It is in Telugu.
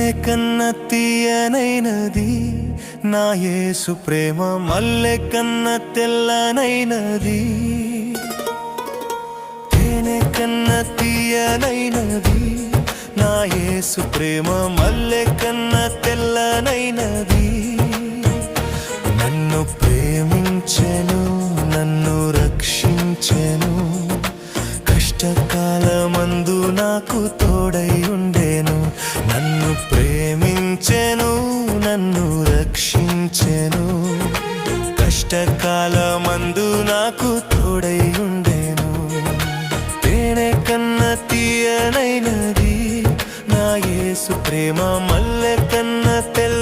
తేనె కన్న తీయనైనది నా యేసు ప్రేమ, మల్లె కన్న తెల్లనైనది. తేనె కన్న తీయనైనది నా యేసు ప్రేమ, మల్లె కన్న తెల్లనైనది. నన్ను ప్రేమించెను, నన్ను రక్షించెను, కష్టకాలమందు నాకు తోడై ఉండెను. నన్ను ప్రేమించెను, నన్ను రక్షించెను, కష్టకాలమందు నాకు తోడై ఉండెను. తేనె కన్న తీయనైనది నా యేసు ప్రేమ, మల్లె కన్న తెల్ల